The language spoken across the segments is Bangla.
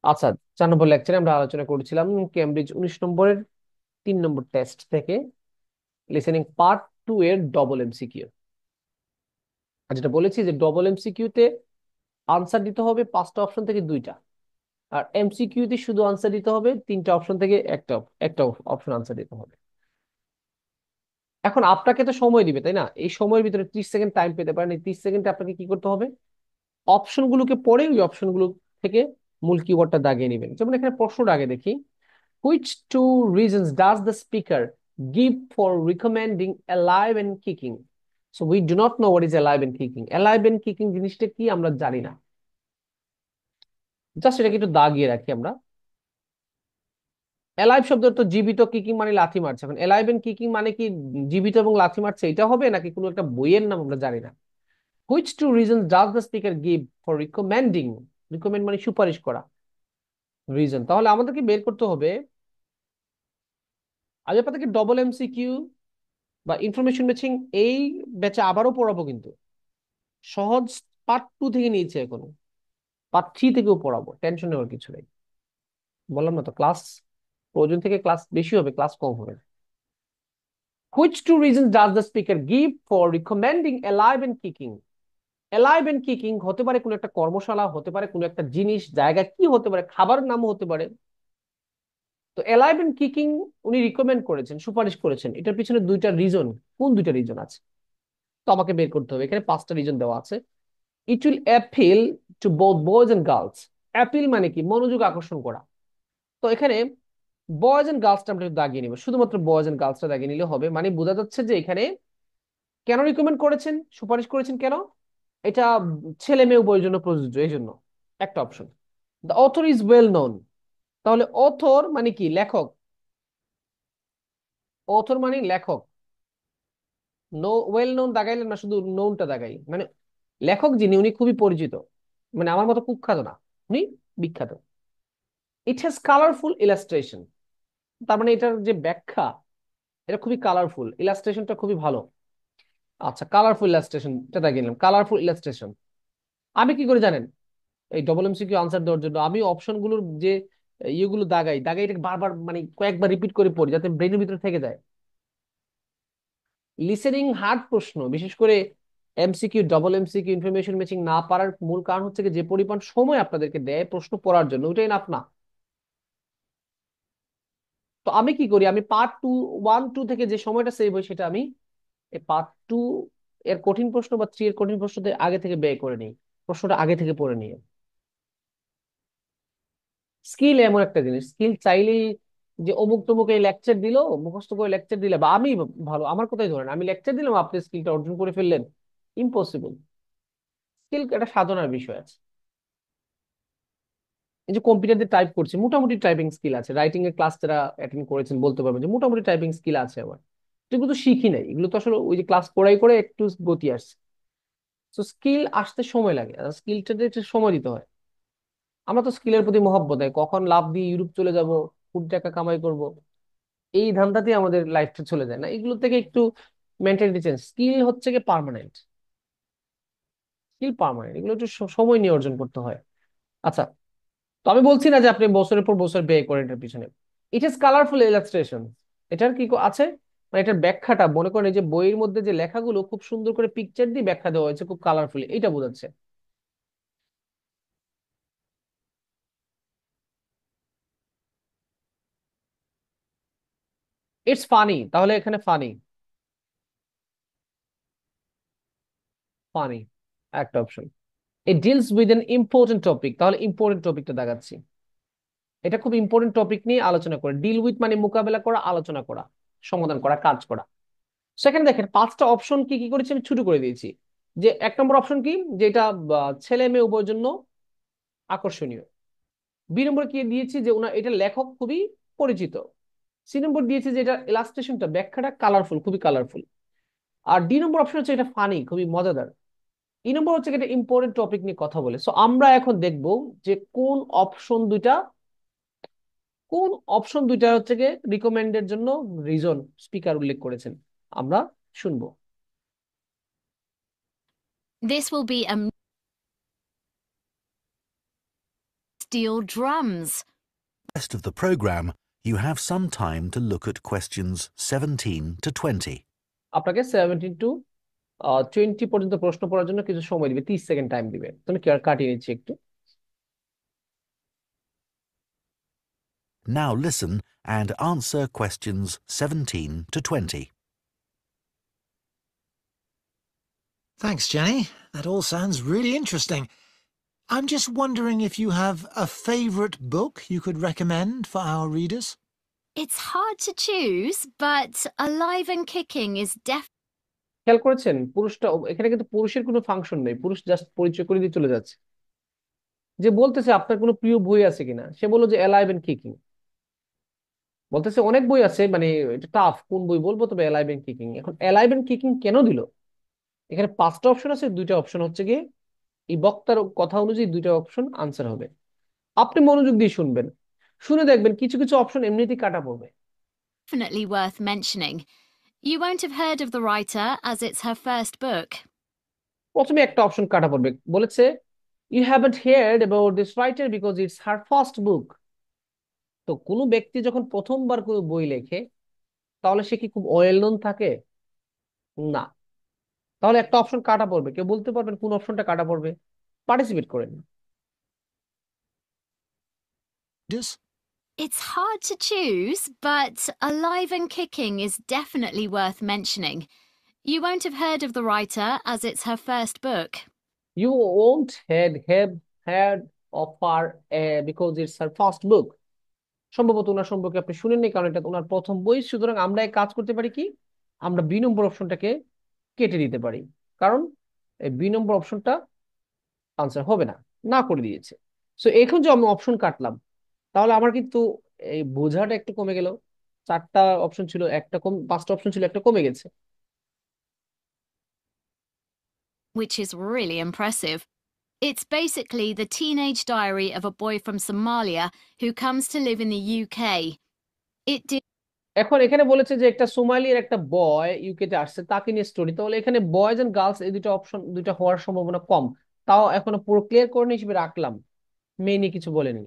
আচ্ছা, 4 নম্বর লেকচারে আমরা আলোচনা করেছিলাম কেমব্রিজ 19 নম্বরের 3 নম্বর টেস্ট থেকে লিসেনিং পার্ট 2 এর ডবল এমসিকিউ। আর যেটা বলেছি যে ডবল এমসিকিউ তে আনসার দিতে হবে 5টা অপশন থেকে 2টা, আর এমসিকিউ তে শুধু আনসার দিতে হবে 3টা অপশন থেকে একটা একটা অপশন আনসার দিতে হবে। এখন আপনাকে তো সময় দিবে, তাই না? এই সময়ের ভিতরে 30 সেকেন্ড টাইম পেতে পারেন। এই 30 সেকেন্ডে আপনাকে কি করতে হবে? অপশনগুলোকে পড়ে ওই অপশনগুলো থেকে মূল কিওয়ার্ডটা দাগিয়ে নেবেন। যেমন এখানে প্রশ্নটা আগে দেখি, which two reasons does the speaker give for recommending alive and kicking? So we do not know what is alive and kicking. Alive and kicking জিনিসটা কি আমরা জানি না, জাস্ট এটাকে একটু দাগিয়ে রাখি আমরা। অ্যালাইভ শব্দ তো জীবিত, কিকিং মানে লাথি মারছে। এখন অ্যালাইভ এন্ড কিকিং মানে কি জীবিত এবং লাথি মারছে এটা হবে, নাকি কোনো একটা বইয়ের নাম আমরা জানি না। Which two reasons does the speaker give for recommending, recommend মানে সুপারিশ করা, রিজন। তাহলে আমাদেরকে বের করতে হবে, আজ আপনাদেরকে ডবল এমসিকিউ বা ইনফরমেশন ম্যাচিং এই ব্যাচে আবারও পড়াবো, কিন্তু সহজ পার্ট 2 থেকে নিয়েছি, এখন পার্ট 3 থেকেও পড়াবো, টেনশন নেওয়ার কিছু নেই। বললাম না তো, ক্লাস প্রয়োজন থেকে ক্লাস বেশি হবে, ক্লাস কম হবে। Which two reasons does the speaker give for recommending alive and kicking? Alive and kicking হতে পারে কোনো একটা কর্মশালা, হতে পারে কোনো একটা জিনিস, জায়গা, কি হতে পারে, খাবারের নামও হতে পারে। তো alive and kicking উনি রিকমেন্ড করেছেন, সুপারিশ করেছেন, এটার পিছনে 2টা রিজন। কোন 2টা রিজন আছে? তো আমাকে বের করতে হবে। এখানে 5টা রিজন দেওয়া আছে। It will appeal to both boys and girls. Appeal মানে কি? মনোযোগ আকর্ষণ করা। তো এখানে বয়েজ এন্ড গার্লসটা আমরা একটু দাগিয়ে নিব, শুধুমাত্র বয়েজ এন্ড গার্লসটা দাগিয়ে নিলে হবে। মানে বোঝা যাচ্ছে যে এখানে কেন রিকমেন্ড করেছেন, সুপারিশ করেছেন কেন, এটা ছেলে মেয়ে উভয়ের জন্য প্রযোজ্য, এই জন্য একটা option. The author is well known. তাহলে অথর মানে কি? লেখক। অথর মানে লেখক। নো, ওয়েল নোন দাগাইলেন না, শুধু নোনটা দাগাই, মানে লেখক যিনি উনি খুবই পরিচিত, মানে আমার মতো কুখ্যাত না, উনি বিখ্যাত। It has colourful illustration. তার মানে এটার যে ব্যাখ্যা, এটা খুবই কালারফুল, ইলাস্ট্রেশনটা খুবই ভালো। আচ্ছা, কালারফুল ইলাস্ট্রেশন, এটা দাগিয়ে কালারফুল ইলাস্ট্রেশন। আমি কি করে জানেন? এই ডবল এমসিকিউ আনসার দেওয়ার জন্য আমি অপশনগুলোর যে ইয়েগুলো দাগাই দাগাই এটাকে বারবার মানে কয়েকবার রিপিট করে পড়ি, যাতে ব্রেনের ভিতরে থেকে যায়। লিসেনিং হার্ড প্রশ্ন, বিশেষ করে MCQ, double MCQ, information matching না পারার মূল কারণ হচ্ছে কি, যে পরিমাণ সময় আপনাদেরকে দেয় প্রশ্ন পড়ার জন্য, ওইটাই নাফ না। তো আমি কি করি, আমি পার্ট 2, 1, 2 থেকে যে সময়টা সেভ হয় সেটা আমি এই পার্ট 2 এর কঠিন প্রশ্ন বা 3 এর কঠিন প্রশ্নতে আগে থেকে ব্যয় করে নিই, প্রশ্নটা আগে থেকে পড়ে নিই। স্কিল এমন একটা জিনিস, স্কিল চাইলেই যে অমুক তমুক এই লেকচার দিলো, মুখস্থ করে লেকচার দিলে, বা আমি ভালো, আমার কথাই ধরেন আমি লেকচার দিলাম আপনি স্কিলটা অর্জন করে ফেললেন, ইম্পসিবল। স্কিল একটা সাধনার বিষয় আছে। এই যে কম্পিউটার দিয়ে টাইপ করছি, মোটামুটি টাইপিং স্কিল আছে। রাইটিং এর ক্লাস যারা অ্যাটেন্ড করেছেন বলতে পারবেন যে মোটামুটি টাইপিং স্কিল আছে আমার। এগুলো তো শিখি নাই, এগুলো তো আসলে ওই যে ক্লাস করাই করে একটু গতি আসছে। তো স্কিল আসতে সময় লাগে, স্কিলটাতে একটু সময় দিতে হয়। আমরা তো স্কিলের প্রতি মহব্বত হয়, কখন লাভ দিয়ে ইউরোপ চলে যাব, কোটি টাকা কামাই করব, এই ধান্দাতে আমাদের লাইফটা চলে যায় না। এগুলো থেকে একটু মেন্টালিটি চেঞ্জ। স্কিল হচ্ছে কি পার্মানেন্ট, স্কিল পার্মানেন্ট, এগুলো একটু সময় নিয়ে অর্জন করতে হয়। আচ্ছা, তো আমি বলছি না যে আপনি বছরের পর বছর ব্যয় করেন এটার পিছনে। ইট ইজ কালারফুল ইলাস্ট্রেশন, এটার কি আছে, মানে এটার ব্যাখ্যাটা মনে করেন এই যে বইয়ের মধ্যে যে লেখাগুলো খুব সুন্দর করে পিকচার দিয়ে ব্যাখ্যা দেওয়া হয়েছে, খুব কালারফুলি, এটা বোঝাচ্ছে। ইটস ফানি, তাহলে এখানে ফানি, ফানি একটা option. It deals with an important topic, তাহলে ইম্পর্টেন্ট টপিকটা দেখাচ্ছি। এটা খুব ইম্পর্টেন্ট টপিক নিয়ে আলোচনা করে, ডিল উইথ মানে মোকাবেলা করা, আলোচনা করা, সমাধান করা, কাজ করা। সেখানে দেখেন 5টা অপশন কি কি করেছি আমি ছোট করে দিয়েছি। যে 1 নম্বর অপশন কি, যেটা ছেলে মেয়ে উভয়ের জন্য আকর্ষণীয়। বি নম্বর কি দিয়েছি, যে ওনার এটা লেখক খুবই পরিচিত। সি নম্বর দিয়েছি যে এটা ইলাস্ট্রেশনটা, ব্যাখ্যাটা কালারফুল, খুবই কালারফুল। আর ডি নম্বর অপশন হচ্ছে এটা ফানি, খুবই মজাদার। ই নম্বর হচ্ছে এটা ইম্পর্টেন্ট টপিক নিয়ে কথা বলে। সো আমরা এখন দেখব যে কোন অপশন দুইটা হচ্ছে গিয়ে রিকমেন্ডের জন্য রিজন স্পিকার উল্লেখ করেছেন, আমরা শুনবো। This will be a steel drums. Rest of the program, you have some time to look at questions 17 to 20. আপনাকে 17 to 20 পর্যন্ত প্রশ্ন পড়ার জন্য কিছু সময় দিবে, 30 সেকেন্ড টাইম দিবে। তুমি কি আর কাটিয়ে নিচ্ছি একটু। Now listen and answer questions 17 to 20. Thanks, Jenny. That all sounds really interesting. I'm just wondering if you have a favourite book you could recommend for our readers? It's hard to choose, but Alive and Kicking is খেয়াল করেছেন পুরুষটা এখানে কিন্তু পুরুষের কোনো ফাংশন নেই, পুরুষ জাস্ট পরিচয় করে দিয়ে চলে যাচ্ছে। যে বলতেছে আপনার কোনো প্রিয় বই আছে কিনা, সে বললো যে অ্যালাইভ এন্ড কিকিং। বলতেছে অনেক বই আছে, মানে এটা টাফ, কোন বই বলবো, তবে অ্যালাইভ এন্ড কিকিং। এখন অ্যালাইভ এন্ড কিকিং কেন দিল? এখানে 5টা অপশন আছে, 2টা অপশন হচ্ছে গিয়ে এই বক্তার কথা অনুযায়ী 2টা অপশন আনসার হবে। আপনি মনোযোগ দিয়ে শুনবেন, শুনে দেখবেন কিছু কিছু অপশন এমনিতেই কাটা পড়বে। definitely worth mentioning. You won't have heard of the writer as it's her first book. প্রথমে একটা অপশন কাটা পড়বে, বলেছে you haven't heard about this writer because it's her first book. তো কোনো ব্যক্তি যখন প্রথমবার কোনো বই লেখে তাহলে সে কি খুব ওয়েল নোন থাকে? না। তাহলে একটা অপশন কাটা পড়বে। কেউ বলতে পারবেন কোন অপশনটা কাটা পড়বে? পার্টিসিপেট করেন। It's hard to choose, but Alive and Kicking is definitely worth mentioning. You won't have heard of the writer as it's her first book. You won't have heard of her because it's her first book. সম্ভবত ওনার সম্পর্কে আপনি শুনেননি, কারণ এটা ওনার প্রথম বই। সুতরাং আমরা এক কাজ করতে পারি কি, আমরা বি নম্বর অপশনটাকে কেটে দিতে পারি, কারণ এই বি নম্বর অপশনটা আনসার হবে না, না করে দিয়েছে। সো এখন যে আমি অপশন কাটলাম, তাহলে আমার কিন্তু এই বোঝাটা একটু কমে গেল। 4টা অপশন ছিল, একটা কম, 5টা অপশন ছিল, একটা কমে গেছে। Which is really impressive. It's basically the teenage diary of a boy from Somalia who comes to live in the UK. এখন এখানে বলেছে যে একটা সোমালির একটা বয় ইউকে তে আসছে, তাকে নিয়ে স্টোরি। তাহলে এখানে বয়েজ এন্ড গার্লস এই দুটো অপশন, দুটো হওয়ার সম্ভাবনা কম। তাও এখনো পুরো ক্লিয়ার করে হিসেবে রাখলাম, মেয়ে নিয়ে কিছু বলেনি।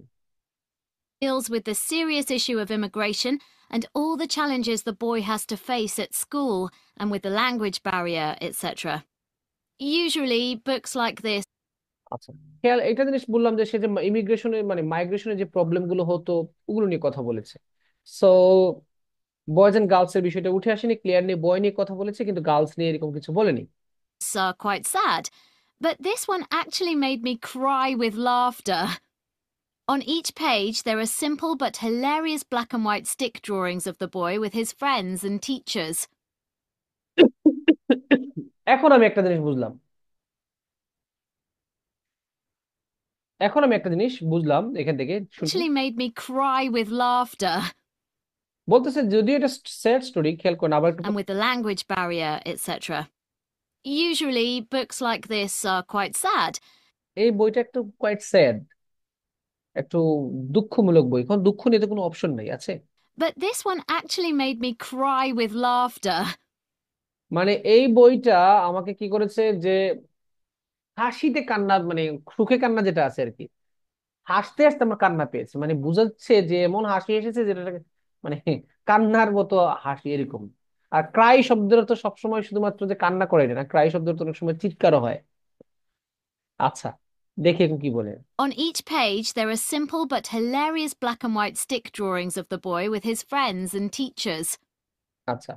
Deals with the serious issue of immigration and all the challenges the boy has to face at school and with the language barrier, etc. Usually books like this. আচ্ছা, খেয়াল একটা জিনিস বললাম যে সে যে ইমিগ্রেশনের মানে মাইগ্রেশনের যে প্রবলেম গুলো হতো ওগুলো নিয়ে কথা বলেছে। সো বয়েজ এন্ড গার্লস এর বিষয়টা উঠে আসেনি, ক্লিয়ার নিয়ে বয় নিয়ে কথা বলেছে, কিন্তু গার্লস নিয়ে এরকম কিছু বলেনি। Are quite sad, but this one actually made me cry with laughter. On each page there are simple but hilarious black and white stick drawings of the boy with his friends and teachers. এখন আমি একটা জিনিস বুঝলাম, এখন আমি একটা জিনিস বুঝলাম এখান থেকে। Actually made me cry with laughter. বলতেছে যদিও এটা স্যাড স্টোরি, খেয়াল করুন আবার একটু। And with the language barrier, etc. Usually books like this are quite sad. এই বইটা একটু কোয়াইট স্যাড, একটু দুঃখমূলক বই। এখন দুঃখ নিয়ে তো কোনো অপশন নাই আছে। But this one actually made me cry with laughter. মানে এই বইটা আমাকে কি করেছে যে হাসিতে কান্না, মানে সুখে কান্না যেটা আছে আর কি, হাসতে হাসতে আমার কান্না পেয়েছে, মানে বুঝাচ্ছে যে এমন হাসি এসেছে যেটা মানে কান্নার মতো হাসি এরকম। আর ক্রাই শব্দটা তো সবসময় শুধুমাত্র যে কান্না করে না, ক্রাই শব্দটা তো অনেক সময় চিৎকারও হয়। আচ্ছা, দেখি এখন কি বলে। On each page there are simple but hilarious black and white stick drawings of the boy with his friends and teachers. আচ্ছা,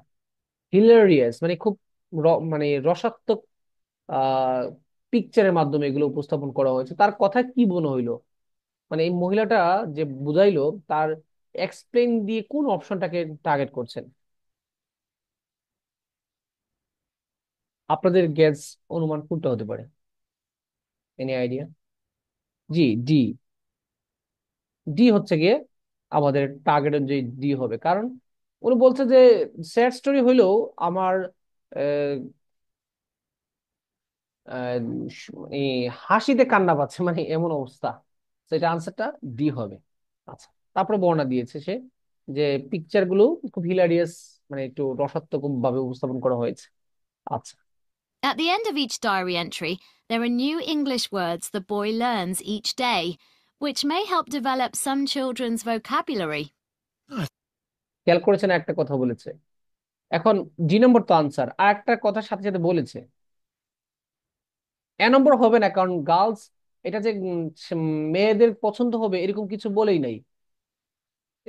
হিলারিয়াস মানে খুব মানে রসাত্মক পিকচারের মাধ্যমে এগুলো উপস্থাপন করা হয়েছে। তার কথা কি মনে হইলো, মানে এই মহিলাটা যে বুঝাইলো তার এক্সপ্লেইন দিয়ে কোন অপশনটাকে টার্গেট করছেন? আপনাদের গেস অনুমান কোনটা হতে পারে? Any idea? জি, ডি। ডি হচ্ছে গিয়ে আমাদের টার্গেট অনুযায়ী ডি হবে, কারণ উনি বলছে যে স্যাড স্টোরি হইলেও আমার আহ, আহ, মানে হাসিতে কান্না পাচ্ছে, মানে এমন অবস্থা। তো এটা আনসারটা ডি হবে। আচ্ছা, তারপরে বর্ণনা দিয়েছে সে যে পিকচার গুলো খুব হিলারিয়াস, মানে একটু রসাত্মক ভাবে উপস্থাপন করা হয়েছে। আচ্ছা, At the end of each diary entry, there are new English words the boy learns each day. which may help develop some children's vocabulary. খেয়াল করেছেন একটা কথা বলেছে। এখন ডি নম্বর তো আনসার, আর একটা কথার সাথে সাথে বলেছে। এ নম্বর হবে না, কারণ গার্লস এটা যে মেয়েদের পছন্দ হবে এরকম কিছু বলেই নাই।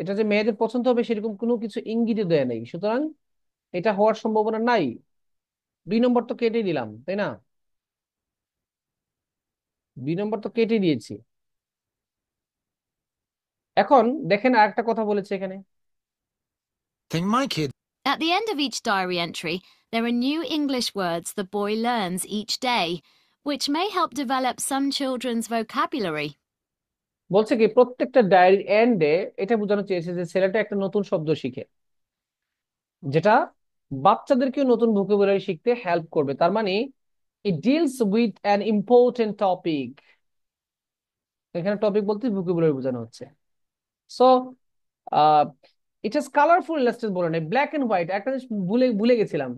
এটা যে মেয়েদের পছন্দ হবে সেরকম কোনো কিছু ইঙ্গিতও দেয় নাই, সুতরাং এটা হওয়ার সম্ভাবনা নাই। 2 নম্বর তো কেটে দিলাম, তাই না? 2 নম্বর তো কেটে দিয়েছি। এখন দেখেন আর একটা কথা বলেছে এখানে। Think my kid. At the end of each diary entry, there are new English words the boy learns each day, which may help develop some children's vocabulary. বলছে কি প্রত্যেকটা ডায়েরির এন্ডে এটা বোঝানো চেয়েছে যে ছেলেটা একটা নতুন শব্দ শিখে, যেটা বাচ্চাদেরকেও নতুন ভোকাবুলারি শিখতে হেল্প করবে। তার মানে it deals with an important topic. এখানে টপিক বলতে ভোকাবুলারি বোঝানো হচ্ছে। So it is colourful illustration বলে নাই, ব্ল্যাক এন্ড হোয়াইট। একটা জিনিস ভুলে ভুলে গেছিলাম,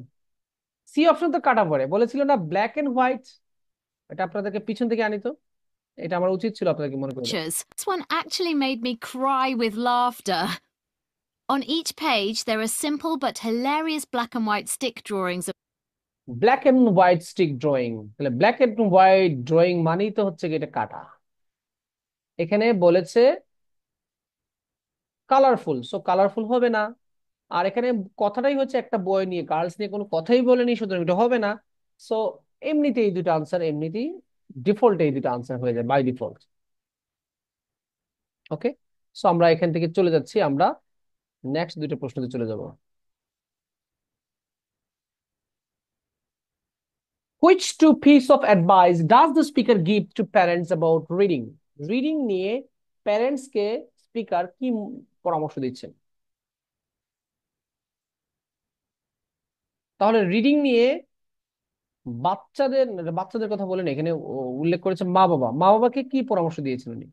সি অপশন তো কাটা পড়ে, বলেছিল না ব্ল্যাক এন্ড হোয়াইট। এটা আপনাদেরকে পিছন থেকে আনিত, এটা আমার উচিত ছিল আপনাদেরকে মনে করে দেওয়া। This one actually made me cry with laughter. On each page, there are simple but hilarious black and white stick drawings of black and white stick drawing, তাহলে ব্ল্যাক এন্ড হোয়াইট ড্রয়িং মানেই তো হচ্ছে কি এটা কাটা। এখানে বলেছে কালারফুল, সো কালারফুল হবে না। আর এখানে কথাটাই হচ্ছে একটা বই নিয়ে, গার্লস নিয়ে কোনো কথাই বলেনি, সুতরাং এটা হবে না। সো এমনিতেই এই দুটো আনসার, এমনিতেই ডিফল্ট এই দুটো আনসার হয়ে যায় বাই ডিফল্ট। ওকে, সো আমরা এখান থেকে চলে যাচ্ছি, আমরা নেক্সট দুটো প্রশ্নতে চলে যাব। Which two piece of advice does the speaker give to parents about reading? Reading নিয়ে প্যারেন্টস কে স্পিকার কি পরামর্শ দিচ্ছেন? তাহলে রিডিং নিয়ে বাচ্চাদের বাচ্চাদের কথা বলেন, এখানে উল্লেখ করেছে মা বাবা, মা বাবাকে কি পরামর্শ দিয়েছেন উনি,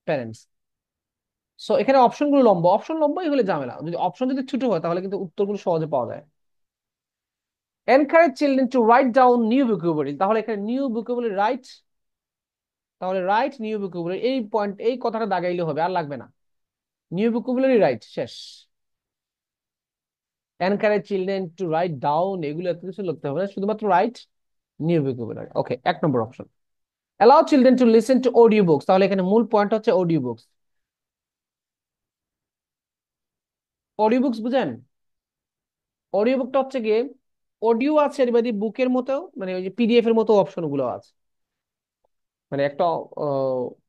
প্যারেন্টস। সো এখানে অপশনগুলো লম্বা, অপশন লম্বাই হলে ঝামেলা, যদি অপশন যদি ছোট হয় তাহলে কিন্তু উত্তরগুলো সহজে পাওয়া যায়। Encourage children to write down new vocabulary, তাহলে এখানে নিউ ভোকাবুলারি রাইট, তাহলে রাইট নিউ ভোকাবুলারি, এই পয়েন্ট এই কথাটা দাগাইলে হবে, আর লাগবে না। নিউ ভোকাবুলারি রাইট, শেষ। Encourage children to write down, এগুলো এত কিছু লিখতে হবে না, শুধুমাত্র write new vocabulary. Okay, 1 number option. Allow children to listen to audio books, তাহলে এখানে মূল পয়েন্ট হচ্ছে অডিও বুকস। অডিও বুকস বুঝেন? অডিও বুকটা হচ্ছে গিয়ে অডিও আছে এর বাদে বুকের মতো, মানে ওই যে পিডিএফ এর মতো অপশন গুলো আছে। মানে একটা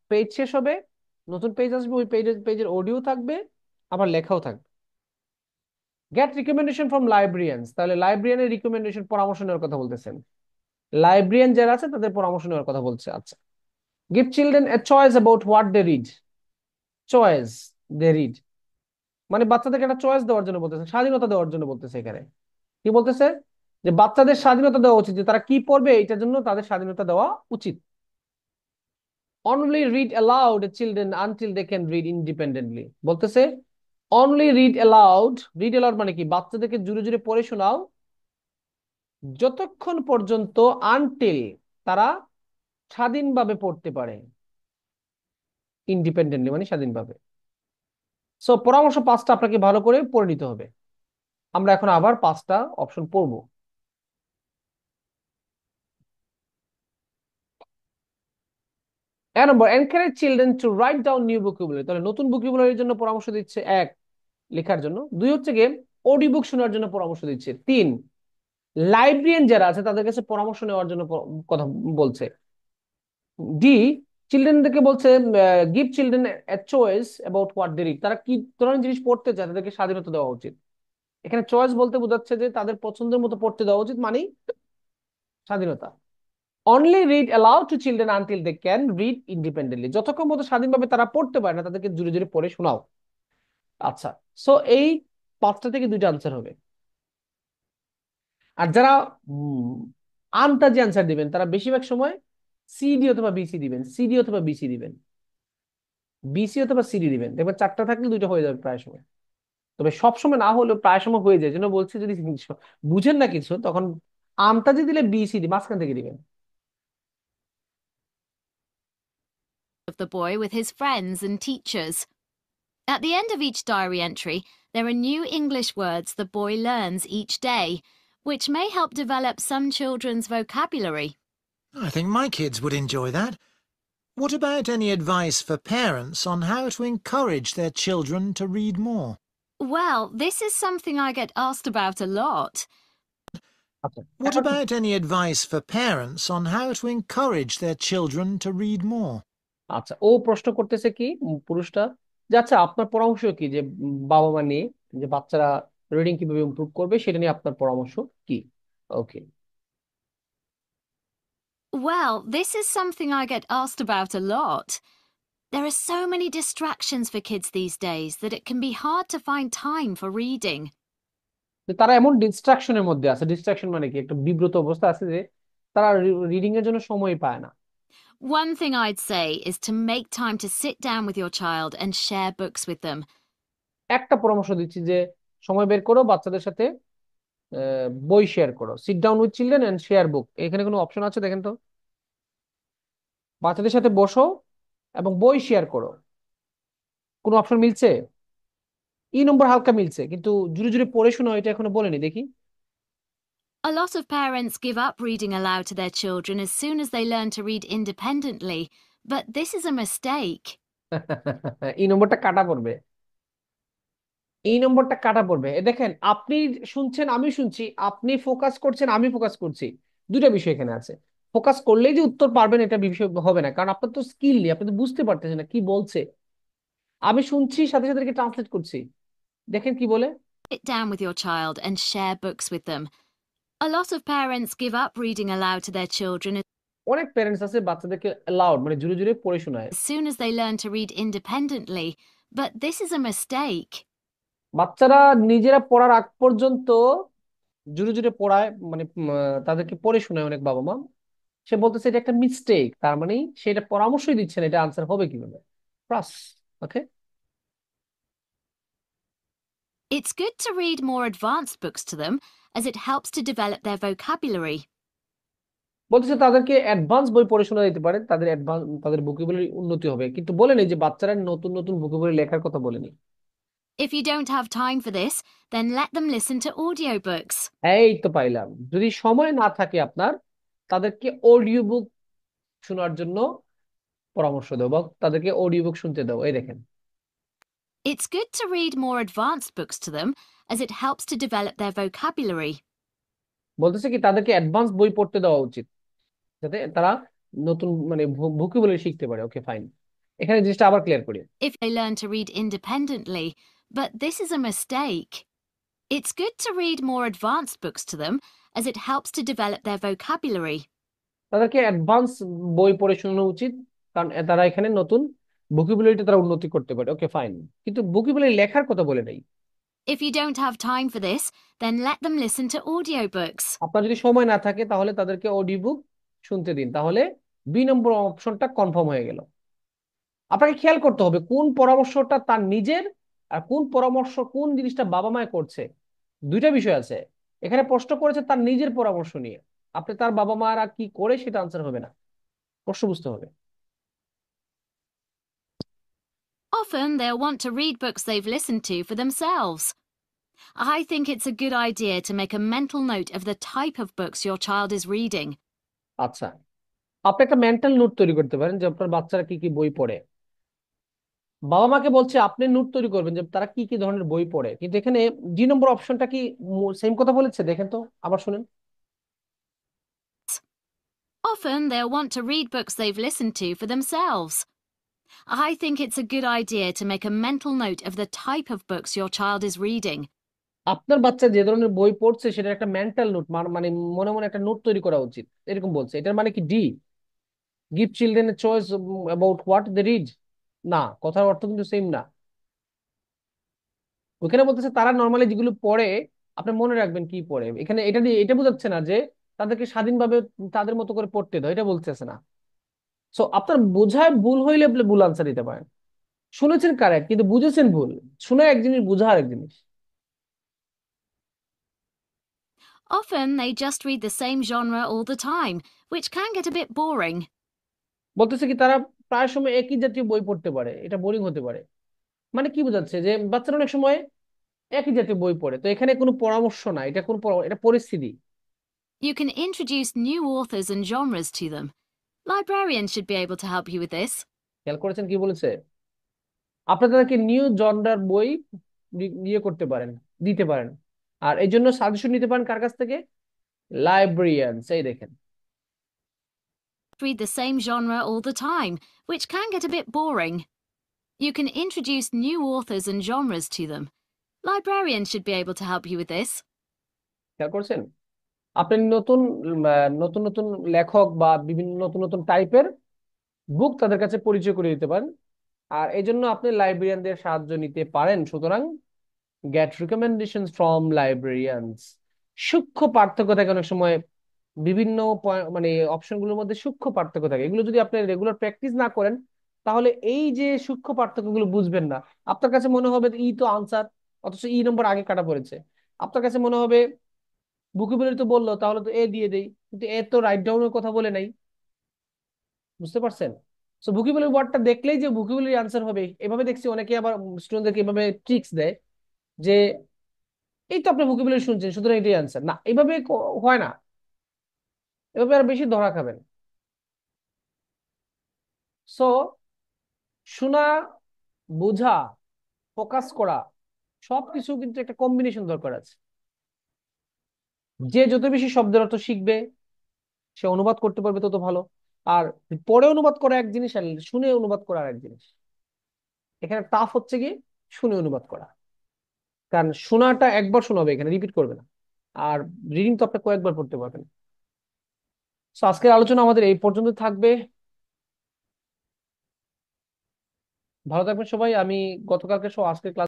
পেজ শেষ হবে, নতুন পেজ আসবে, ওই পেজের অডিও থাকবে, আবার লেখাও থাকবে। গেট রিকমেন্ডেশন ফ্রম লাইব্রেরিয়ানস, তাহলে লাইব্রেরিয়ানের রিকমেন্ডেশন, পরামর্শ নেওয়ার কথা বলতেছেন। লাইব্রেরিয়ান যারা আছে তাদের পরামর্শ নেওয়ার কথা বলছে। আচ্ছা, give children a choice about what they read. Choice they read মানে বাচ্চাদেরকে একটা চয়েস দেওয়ার জন্য বলতেছে, স্বাধীনতা দেওয়ার জন্য বলতেছে। এখানে কি বলতেছে? যে বাচ্চাদের স্বাধীনতা দেওয়া উচিত, যে তারা কি পড়বে এটার জন্য তাদের স্বাধীনতা দেওয়া উচিত। Only read aloud children until they can read independently, বলতেছে only read aloud. Read aloud মানে কি? বাচ্চাদেরকে জুড়ে জুড়ে পড়ে শোনাও যতক্ষণ পর্যন্ত আনটিল তারা স্বাধীনভাবে পড়তে পারে। ইন্ডিপেন্ডেন্টলি মানে স্বাধীনভাবে। সো পরামর্শ 5টা আপনাকে ভালো করে পড়ে নিতে হবে। আমরা এখন আবার 5টা অপশন পড়বো। এক নম্বর, encourage children to write down new vocabulary, তাহলে নতুন ভোকাবুলারির জন্য পরামর্শ দিচ্ছে। 1, লেখার জন্য। 2 হচ্ছে গিয়ে অডিও বুক শোনার জন্য পরামর্শ দিচ্ছে। 3, লাইব্রেরিয়ান যারা আছে তাদের কাছে পরামর্শ নেওয়ার জন্য কথা বলছে। ডি, চিলড্রেনদেরকে বলছে give children a choice about what they read, তারা কি ধরনের জিনিস পড়তে চায় তাদেরকে স্বাধীনতা দেওয়া উচিত। এখানে চয়েস বলতে বোঝাচ্ছে যে তাদের পছন্দের মতো পড়তে দেওয়া উচিত, মানে স্বাধীনতা। Only read aloud to children until they can read independently, যতক্ষণ মতো স্বাধীনভাবে তারা পড়তে পারে না তাদেরকে জুড়ে জুড়ে পড়ে শোনাও। আচ্ছা, সো এই 5টা থেকে 2টা আনসার হবে। আর যারা আনতাজি আনসার দিবেন তারা বেশিরভাগ সময় সিডি অথবা বিসি দিবেন, সিডি অথবা বিসি দিবেন, বিসি অথবা সিডি দিবেন, দেখবেন 4টা থাকলে 2টা হয়ে যাবে প্রায় সময়। তবে সব সময় না হলেও প্রায় সময় হয়ে যায়, জন্য বলছি যদি বুঝেন না কিছু তখন আনতাজি দিলে বিসিডি মাঝখান থেকে দিবেন। the boy with his friends and teachers. At the end of each diary entry, there are new English words the boy learns each day, which may help develop some children's vocabulary. I think my kids would enjoy that. What about any advice for parents on how to encourage their children to read more? Well, this is something I get asked about a lot. আচ্ছা What এখন about any advice for parents on how to encourage their children to read more? আচ্ছা ও প্রশ্ন করতেছে কি পুরুষটা যে আচ্ছা আপনার পরামর্শ কি যে বাবা মা নিয়ে যে বাচ্চারা রিডিং কিভাবে ইমপ্রুভ করবে সেটা নিয়ে আপনার পরামর্শ কি ওকে Well, this is something I get asked about a lot. There are so many distractions for kids these days that it can be hard to find time for reading. তারা এমন ডিস্ট্রাকশনের মধ্যে আছে ডিস্ট্রাকশন মানে কি একটা বিব্রত অবস্থা আছে যে তারা রিডিং এর জন্য সময় পায় না One thing I'd say is to make time to sit down with your child and share books with them. একটা পরামর্শ দিচ্ছি যে সময় বের করো বাচ্চাদের সাথে বই শেয়ার করো sit down with children and share book এখানে কোনো অপশন আছে দেখেন তো বাচ্চাদের সাথে বসো এবং বই শেয়ার করো কোনো অপশন মিলছে ই নম্বর হালকা মিলছে কিন্তু জুড়ে জুড়ে পড়ে শোনা এটা এখনো বলেনি দেখি A lot of parents give up reading aloud to their children as soon as they learn to read independently, but this is a mistake. এই নম্বরটা কাটা পড়বে এই নম্বরটা কাটা পড়বে দেখেন আপনি শুনছেন আমি শুনছি আপনি ফোকাস করছেন আমি ফোকাস করছি দুটা বিষয় এখানে আছে ফোকাস করলেই যে উত্তর পারবেন এটা বিষয় হবে না কারণ আপনার তো স্কিল নেই আপনি তো বুঝতে পারতেছেন না কি বলছে আমি শুনছি সাথে সাথে ট্রান্সলেট করছি দেখেন কি বলে Sit down with your child and share books with them. A lot of parents give up reading aloud to their children অনেক প্যারেন্টস আছে বাচ্চাদেরকে লাউড মানে জোরে জোরে পড়ে শোনায় as soon as they learn to read independently, but this is a mistake. বাচ্চারা নিজেরা পড়ার আগ পর্যন্ত জোরে জোরে পড়ায় মানে তাদেরকে পড়ে শোনায় অনেক বাবা মা সে বলতেছে এটা একটা মিস্টেক তার মানে সেটা পরামর্শই দিচ্ছে না এটা আনসার হবে কিভাবে plus okay It's good to read more advanced books to them as it helps to develop their vocabulary. বলতেছে তাদেরকে অ্যাডভান্স বই পড়ে শোনা দিতে পারে তাদের অ্যাডভান্স তাদের ভোকাবুলারি উন্নতি হবে কিন্তু বলেনি যে বাচ্চারা নতুন নতুন ভোকাবুলারি লেখার কথা বলেনি If you don't have time for this, then let them listen to audiobooks. এই তো পাইলাম যদি সময় না থাকে আপনার তাদেরকে অডিও বুক শোনার জন্য পরামর্শ দাও বা তাদেরকে অডিও বুক শুনতে দাও এই দেখেন It's good to read more advanced books to them as it helps to develop their vocabulary. বলতেছে কি তাদেরকে অ্যাডভান্স বই পড়তে দেওয়া উচিত যাতে তারা নতুন মানে ভোকাবুলারি শিখতে পারে ওকে ফাইন এখানে জিনিসটা আবার ক্লিয়ার করি If they learn to read independently, but this is a mistake. It's good to read more advanced books to them as it helps to develop their vocabulary. তাদেরকে অ্যাডভান্স বই পড়ে শোনানো উচিত কারণ তারা এখানে নতুন ভোকাবুলারিটা তারা উন্নতি করতে পারে ওকে ফাইন কিন্তু ভোকাবুলারি লেখার কথা বলে নাই If you don't have time for this, then let them listen to audiobooks. আপনার যদি সময় না থাকে তাহলে তাদেরকে অডিও বুক শুনতে দিন তাহলে বি নম্বর অপশনটা কনফার্ম হয়ে গেল আপনাকে খেয়াল করতে হবে কোন পরামর্শটা তার নিজের আর কোন পরামর্শ কোন জিনিসটা বাবা মায় করছে দুইটা বিষয় আছে এখানে প্রশ্ন করেছে তার নিজের পরামর্শ নিয়ে আপনি তার বাবা মারা কি করে সেটা আনসার হবে না প্রশ্ন বুঝতে হবে Often they'll want to read books they've listened to for themselves. I think it's a good idea to make a mental note of the type of books your child is reading. আচ্ছা আপনি একটা মেন্টাল নোট তৈরি করতে পারেন যে আপনার বাচ্চারা কি কি বই পড়ে বাবা মাকে বলছে আপনি নোট তৈরি করবেন যে তারা কি কি ধরনের বই পড়ে কিন্তু এখানে ডি নম্বর অপশনটা কি সেম কথা বলেছে দেখেন তো আবার শুনেন Often they'll want to read books they've listened to for themselves. I think it's a good idea to make a mental note of the type of books your child is reading. আপনার বাচ্চা যে ধরনের বই পড়ছে সেটা একটা মেন্টাল নোট মানে মনে মনে একটা নোট তৈরি করা উচিত এরকম বলছে এটার মানে কি the give children a choice about what they read না কথার অর্থ কিন্তু সেম না ওখানে বলতেছে তারা নর্মালি যেগুলো পড়ে আপনি মনে রাখবেন কি পড়ে এখানে এটা দিয়ে এটা বোঝাচ্ছে না যে তাদেরকে স্বাধীনভাবে তাদের মতো করে পড়তে দাও এটা বলতেছে না সো আপনার বোঝায় ভুল হইলে আপনি ভুল আনসার দিতে পারেন শুনেছেন কারেক্ট কিন্তু বুঝেছেন ভুল শুনে এক জিনিস বুঝা আর এক জিনিস Often they just read the same genre all the time, which can get a bit boring. বলতেছে কি তারা প্রায় সময় একই জাতীয় বই পড়তে পারে, এটা বোরিং হতে পারে। মানে কি বোঝাচ্ছে যে বাচ্চারা অনেক সময় একই জাতীয় বই পড়ে, তো এখানে কোনো পরামর্শ না, এটা কোন এটা পরিস্থিতি। You can introduce new authors and genres to them. Librarians should be able to help you with this. খেয়াল করেছেন কি বলেছে? আপনি তাদেরকে নিউ জনরার বই ইয়ে করতে পারেন, দিতে পারেন। আর এই জন্য সাজেশন নিতে পারেন কার কাছ থেকে? লাইব্রেরিয়ানস। এই দেখেন, Read the same genre all the time, which can get a bit boring. You can introduce new authors and genres to them. Librarians should be able to help you with this. খেয়াল করছেন? আপনি নতুন নতুন নতুন লেখক বা বিভিন্ন নতুন নতুন টাইপের বুক তাদের কাছে পরিচয় করে দিতে পারেন। আর এই জন্য আপনি লাইব্রেরিয়ানদের সাহায্য নিতে পারেন। সুতরাং গেট রিকমেন্ডেশন ফ্রম লাইব্রেরিয়ানস। সূক্ষ্ম পার্থক্য থাকে অনেক সময়, বিভিন্ন মানে অপশনগুলোর মধ্যে সূক্ষ্ম পার্থক্য থাকে। এগুলো যদি আপনি রেগুলার প্র্যাকটিস না করেন, তাহলে এই যে সূক্ষ্ম পার্থক্যগুলো বুঝবেন না। আপনার কাছে মনে হবে ই তো আনসার, অথচ ই নম্বর আগে কাটা পড়েছে। আপনার কাছে মনে হবে ভোকাবুলারি তো বললো, তাহলে তো এ দিয়ে দেই, কিন্তু এ তো রাইট ডাউনের কথা বলে নাই। বুঝতে পারছেন? সো ভোকাবুলারি ওয়ার্ডটা দেখলেই যে ভোকাবুলারি আনসার হবে এভাবে দেখছি। অনেকে আবার স্টুডেন্টদেরকে এভাবে ট্রিক্স দেয় যে এই তো আপনি ভোকাবুলারি শুনছেন সুতরাং এটাই আনসার। না, এভাবে হয় না। এভাবে আর বেশি ধরা খাবেন। সো শোনা, বোঝা, ফোকাস করা, সবকিছু কিন্তু একটা কম্বিনেশন দরকার আছে। যে যত বেশি শব্দের অর্থ শিখবে, সে অনুবাদ করতে পারবে তত ভালো। আর পরে অনুবাদ করা এক জিনিস, আর শুনে অনুবাদ করা আর এক জিনিস। এখানে টাফ হচ্ছে কি শুনে অনুবাদ করা, কারণ শোনাটা একবার শোনাবে, এখানে রিপিট করবে না। আর রিডিং তো আপনি কয়েকবার পড়তে পারবেন। তো আজকের আলোচনা আমাদের এই পর্যন্ত থাকবে। ভালো থাকবেন সবাই। আমি গতকালকে সহ আজকের ক্লাস